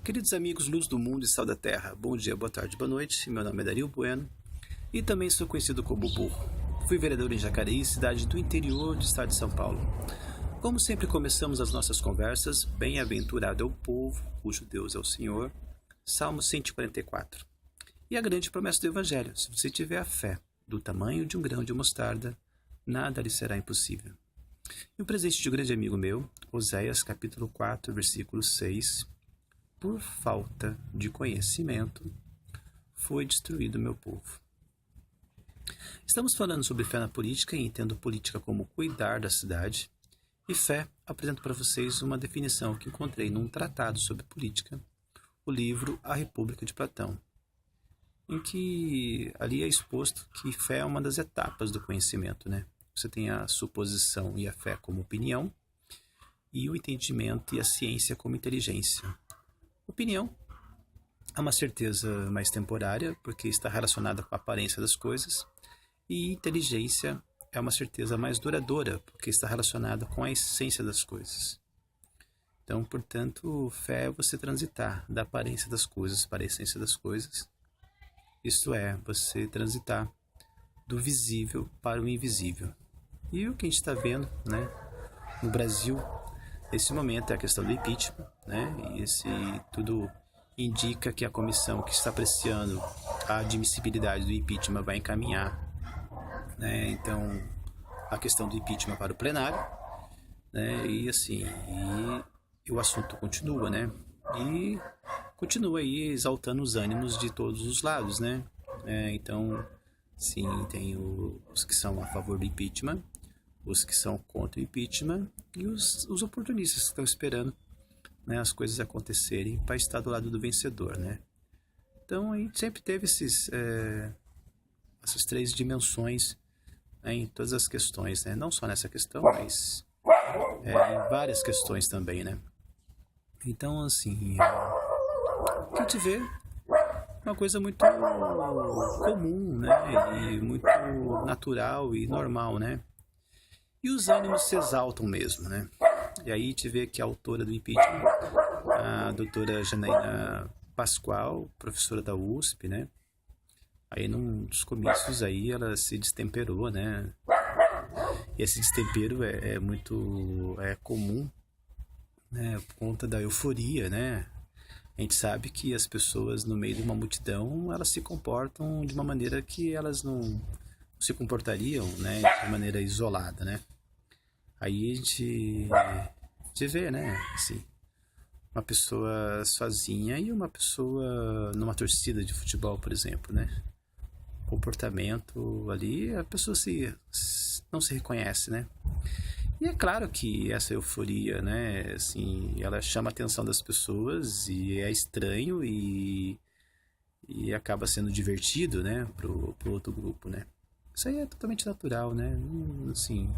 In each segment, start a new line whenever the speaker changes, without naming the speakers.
Queridos amigos, luz do mundo e sal da terra, bom dia, boa tarde, boa noite. Meu nome é Dario Bueno e também sou conhecido como Burro. Fui vereador em Jacareí, cidade do interior do estado de São Paulo. Como sempre começamos as nossas conversas, bem-aventurado é o povo, cujo Deus é o Senhor, Salmo 144. E a grande promessa do Evangelho, se você tiver a fé do tamanho de um grão de mostarda, nada lhe será impossível. E o presente de um grande amigo meu, Oséias capítulo 4, versículo 6, por falta de conhecimento, foi destruído meu povo. Estamos falando sobre fé na política e entendo política como cuidar da cidade. E fé, apresento para vocês uma definição que encontrei num tratado sobre política, o livro A República de Platão, em que ali é exposto que fé é uma das etapas do conhecimento, né? Você tem a suposição e a fé como opinião, e o entendimento e a ciência como inteligência. Opinião é uma certeza mais temporária, porque está relacionada com a aparência das coisas, e inteligência é uma certeza mais duradoura, porque está relacionada com a essência das coisas. Então, portanto, fé é você transitar da aparência das coisas para a essência das coisas. Isto é, você transitar do visível para o invisível. E o que a gente está vendo, né, no Brasil, nesse momento, é a questão do impeachment, né, e esse tudo indica que a comissão que está apreciando a admissibilidade do impeachment vai encaminhar, né, então, a questão do impeachment para o plenário, né, e assim, e o assunto continua, né, e continua aí exaltando os ânimos de todos os lados, né, então, sim, tem os que são a favor do impeachment, os que são contra o impeachment e os oportunistas que estão esperando, né, as coisas acontecerem para estar do lado do vencedor, né. Então, a gente sempre teve essas três dimensões, né, em todas as questões, né, não só nessa questão, mas em várias questões também, né. Então, assim, o que a gente vê é uma coisa muito comum, né, e muito natural e normal, né. E os ânimos se exaltam mesmo, né? E aí a gente vê que a autora do impeachment, a doutora Janaína Pascoal, professora da USP, né? Aí num dos comícios aí ela se destemperou, né? E esse destempero é muito comum, né? Por conta da euforia, né? A gente sabe que as pessoas no meio de uma multidão, elas se comportam de uma maneira que elas não se comportariam, né, de maneira isolada, né? Aí a gente vê, né, assim, uma pessoa sozinha e uma pessoa numa torcida de futebol, por exemplo, né? Comportamento ali, a pessoa não se reconhece, né? E é claro que essa euforia, né, assim, ela chama a atenção das pessoas e é estranho e acaba sendo divertido, né, pro outro grupo, né? Isso aí é totalmente natural, né? Assim,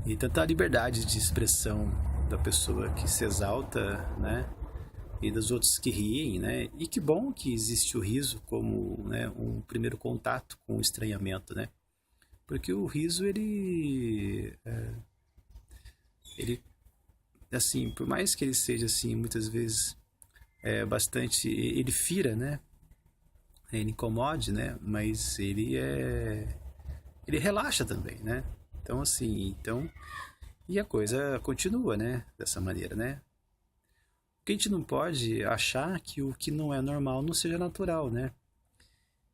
e tanta liberdade de expressão da pessoa que se exalta, né? E dos outros que riem, né? E que bom que existe o riso como, né, um primeiro contato com o estranhamento, né? Porque o riso, ele, assim, por mais que ele seja, assim, muitas vezes bastante, ele fira, né? Ele incomode, né? Mas ele relaxa também, né? Então, assim, e a coisa continua, né? Dessa maneira, né? Porque a gente não pode achar que o que não é normal não seja natural, né?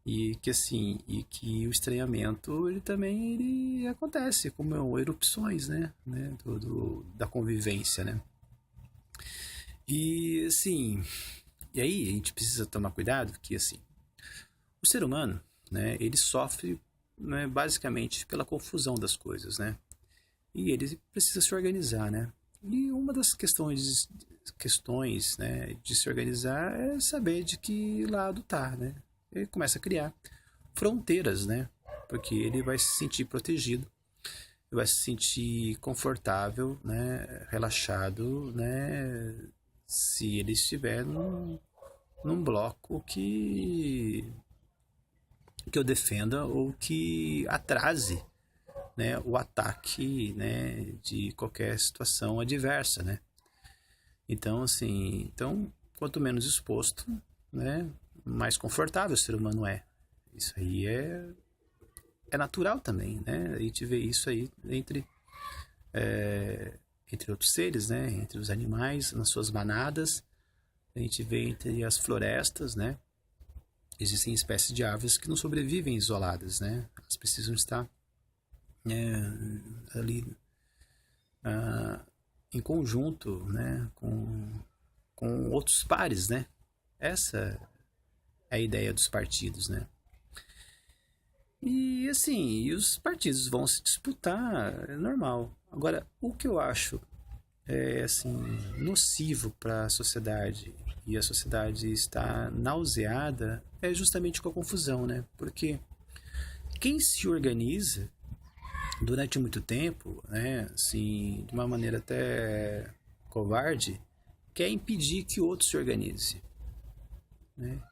E que, assim, e que o estranhamento, ele também ele acontece, como erupções, né? Da convivência, né? E, assim, e aí a gente precisa tomar cuidado, que, assim, o ser humano, né, ele sofre, né, basicamente pela confusão das coisas, né? E ele precisa se organizar, né? E uma das questões, né, de se organizar é saber de que lado tá, né? Ele começa a criar fronteiras, né? Porque ele vai se sentir protegido, ele vai se sentir confortável, né, relaxado, né, se ele estiver num bloco que eu defenda ou que atrase, né, o ataque, né, de qualquer situação adversa, né? Então, assim, quanto menos exposto, né, mais confortável o ser humano é. Isso aí é natural também, né? A gente vê isso aí entre outros seres, né? Entre os animais, nas suas manadas. A gente vê entre as florestas, né? Existem espécies de árvores que não sobrevivem isoladas, né? Elas precisam estar ali em conjunto, né? Com outros pares, né? Essa é a ideia dos partidos, né? E assim, os partidos vão se disputar, é normal. Agora, o que eu acho assim nocivo para a sociedade e a sociedade está nauseada é justamente com a confusão, né? Porque quem se organiza durante muito tempo, né, assim, de uma maneira até covarde, quer impedir que o outro se organize, né?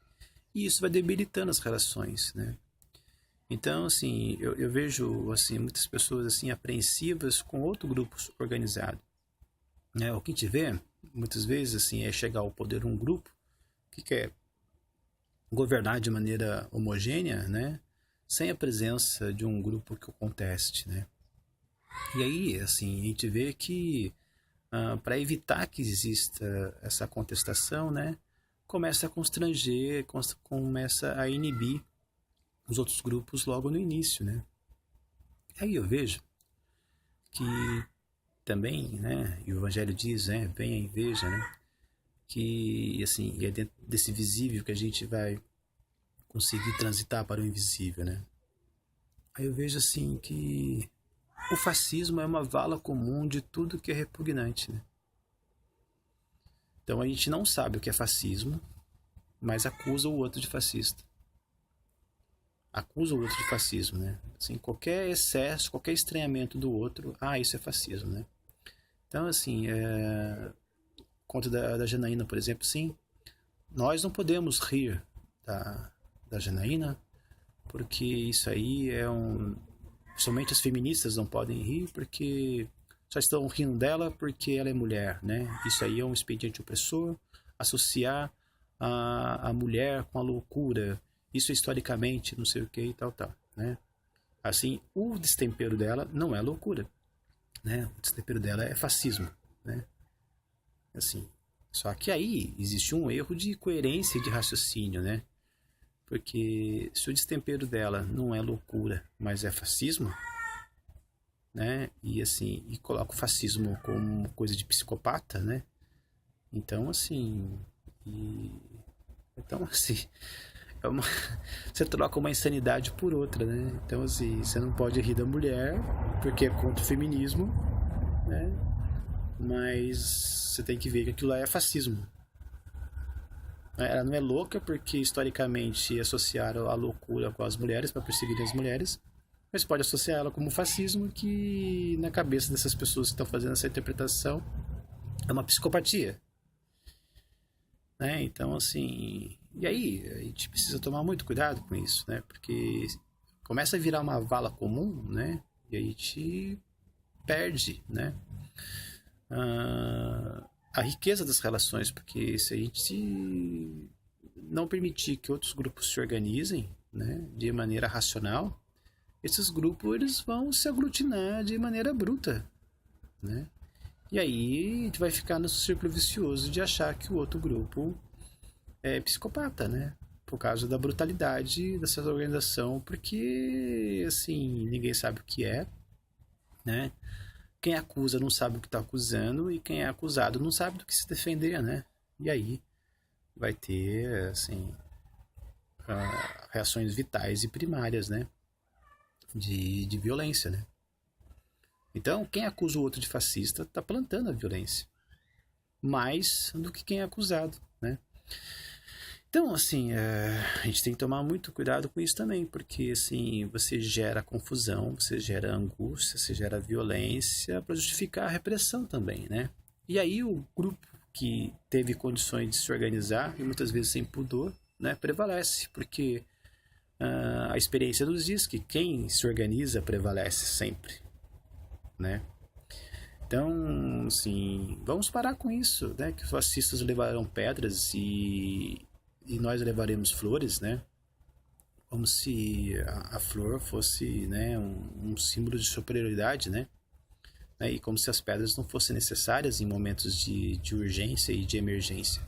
E isso vai debilitando as relações, né? Então, assim, eu vejo assim, muitas pessoas assim, apreensivas com outro grupo organizado. Né? O que a gente vê, muitas vezes, assim, é chegar ao poder um grupo que quer governar de maneira homogênea, né? Sem a presença de um grupo que o conteste. Né? E aí, assim, a gente vê que para evitar que exista essa contestação, né? Começa a constranger, começa a inibir os outros grupos logo no início, né? Aí eu vejo que também, né, e o Evangelho diz, né, venha e veja, né, que, assim, é dentro desse visível que a gente vai conseguir transitar para o invisível, né? Aí eu vejo, assim, que o fascismo é uma vala comum de tudo que é repugnante, né? Então a gente não sabe o que é fascismo, mas acusa o outro de fascista. Acusa o outro de fascismo, né? Assim, qualquer excesso, qualquer estranhamento do outro, isso é fascismo, né? Então, assim, conta da Janaína, por exemplo, sim, nós não podemos rir da Janaína, porque isso aí somente as feministas não podem rir, porque só estão rindo dela porque ela é mulher, né? Isso aí é um expediente opressor, associar a mulher com a loucura, isso historicamente, não sei o que e tal, né? Assim, o destempero dela não é loucura, né? O destempero dela é fascismo, né? Assim, só que aí existe um erro de coerência e de raciocínio, né? Porque se o destempero dela não é loucura, mas é fascismo, né? E assim, e coloca o fascismo como coisa de psicopata, né? Então, assim, você troca uma insanidade por outra, né? Então, assim, você não pode rir da mulher porque é contra o feminismo, né? Mas você tem que ver que aquilo lá é fascismo. Ela não é louca porque historicamente associaram a loucura com as mulheres para perseguir as mulheres, mas pode associar ela como fascismo, que na cabeça dessas pessoas que estão fazendo essa interpretação é uma psicopatia, né? Então, assim, e aí a gente precisa tomar muito cuidado com isso, né? Porque começa a virar uma vala comum, né? E aí a gente perde, né? A riqueza das relações, porque se a gente não permitir que outros grupos se organizem, né, de maneira racional, esses grupos eles vão se aglutinar de maneira bruta, né? E aí a gente vai ficar no círculo vicioso de achar que o outro grupo é psicopata, né? Por causa da brutalidade dessa organização, porque assim, ninguém sabe o que é, né? Quem acusa não sabe o que está acusando e quem é acusado não sabe do que se defender, né? E aí vai ter, assim, reações vitais e primárias, né? De violência, né? Então, quem acusa o outro de fascista está plantando a violência. Mais do que quem é acusado, né? Então, assim, a gente tem que tomar muito cuidado com isso também, porque, assim, você gera confusão, você gera angústia, você gera violência para justificar a repressão também, né? E aí o grupo que teve condições de se organizar, e muitas vezes sem pudor, né, prevalece, porque a experiência nos diz que quem se organiza prevalece sempre, né? Então, assim, vamos parar com isso, né? Que os fascistas levarão pedras e nós levaremos flores, né? Como se a flor fosse, né, um símbolo de superioridade, né? E como se as pedras não fossem necessárias em momentos de urgência e de emergência.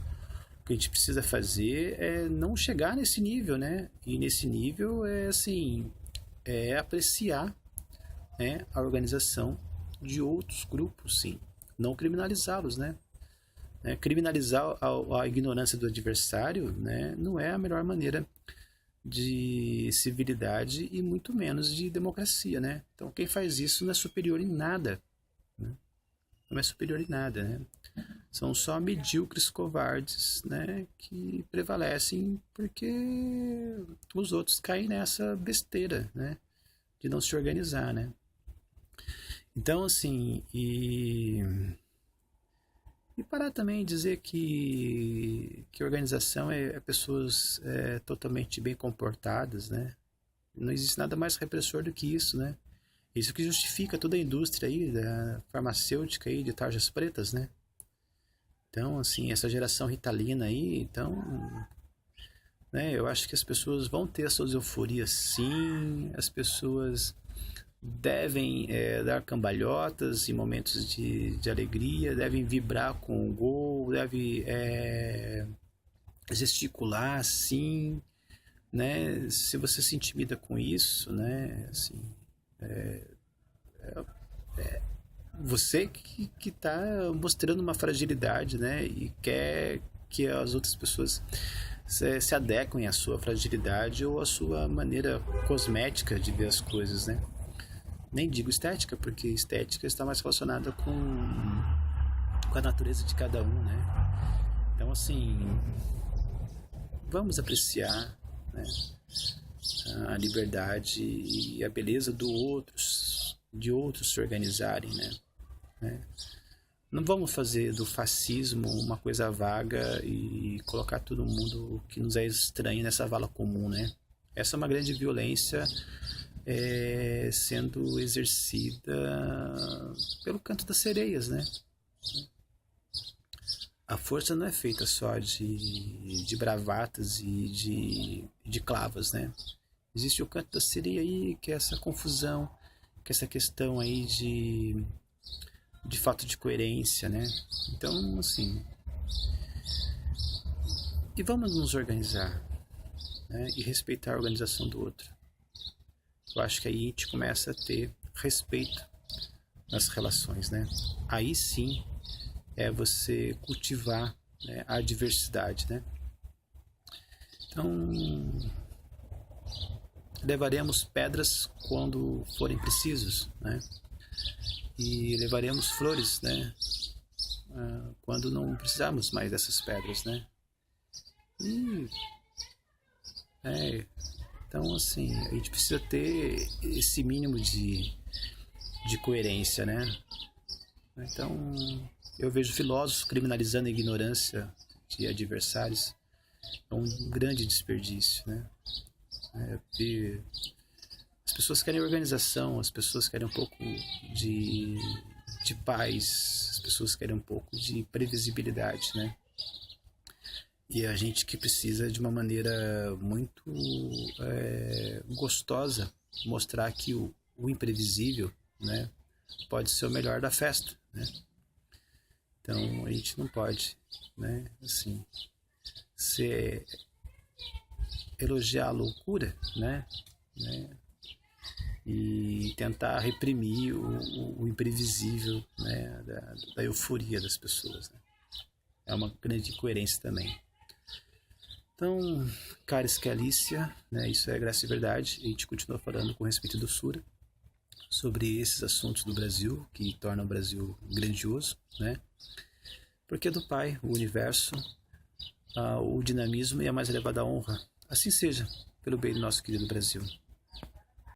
O que a gente precisa fazer é não chegar nesse nível, né? E nesse nível é assim, é apreciar, né, a organização de outros grupos, sim. Não criminalizá-los, né? Criminalizar a ignorância do adversário, né, não é a melhor maneira de civilidade e muito menos de democracia, né? Então quem faz isso não é superior em nada, né? Não é superior em nada, né? São só medíocres covardes, né, que prevalecem porque os outros caem nessa besteira, né, de não se organizar, né? Então, assim, e parar também de dizer que organização é pessoas totalmente bem comportadas, né? Não existe nada mais repressor do que isso, né? Isso que justifica toda a indústria aí, da farmacêutica aí, de tarjas pretas, né? Então, assim, essa geração ritalina aí, então, né, eu acho que as pessoas vão ter as suas euforias sim, as pessoas devem dar cambalhotas em momentos de alegria, devem vibrar com o gol, devem gesticular, sim, né? Se você se intimida com isso, né? Assim, você que está mostrando uma fragilidade, né? E quer que as outras pessoas se adequem à sua fragilidade ou à sua maneira cosmética de ver as coisas, né? Nem digo estética, porque estética está mais relacionada com a natureza de cada um, né? Então, assim, vamos apreciar, né, a liberdade e a beleza de outros se organizarem, né? Não vamos fazer do fascismo uma coisa vaga e colocar todo mundo que nos é estranho nessa vala comum, né? Essa é uma grande violência sendo exercida pelo canto das sereias, né? A força não é feita só de bravatas e de clavas, né? Existe o canto da sereia aí, que é essa confusão, que é essa questão aí de falta de coerência, né? Então, assim, e vamos nos organizar, né? E respeitar a organização do outro. Eu acho que aí a gente começa a ter respeito nas relações, né? Aí sim é você cultivar, né, a diversidade, né? Então, levaremos pedras quando forem precisos, né? E levaremos flores, né, quando não precisarmos mais dessas pedras, né? E então, assim, a gente precisa ter esse mínimo de coerência, né? Então, eu vejo filósofos criminalizando a ignorância de adversários. É um grande desperdício, né? Porque as pessoas querem organização, as pessoas querem um pouco de paz, as pessoas querem um pouco de previsibilidade, né? E a gente que precisa de uma maneira muito gostosa mostrar que o imprevisível, né, pode ser o melhor da festa, né? Então a gente não pode, né, assim, elogiar a loucura, né, e tentar reprimir o imprevisível, né, da euforia das pessoas, né? É uma grande incoerência também. Então, cara Escalícia, né, isso é Graça e Verdade. A gente continua falando com respeito do Sura sobre esses assuntos do Brasil que tornam o Brasil grandioso, né? Porque é do Pai, o universo, o dinamismo e a mais elevada honra. Assim seja, pelo bem do nosso querido Brasil.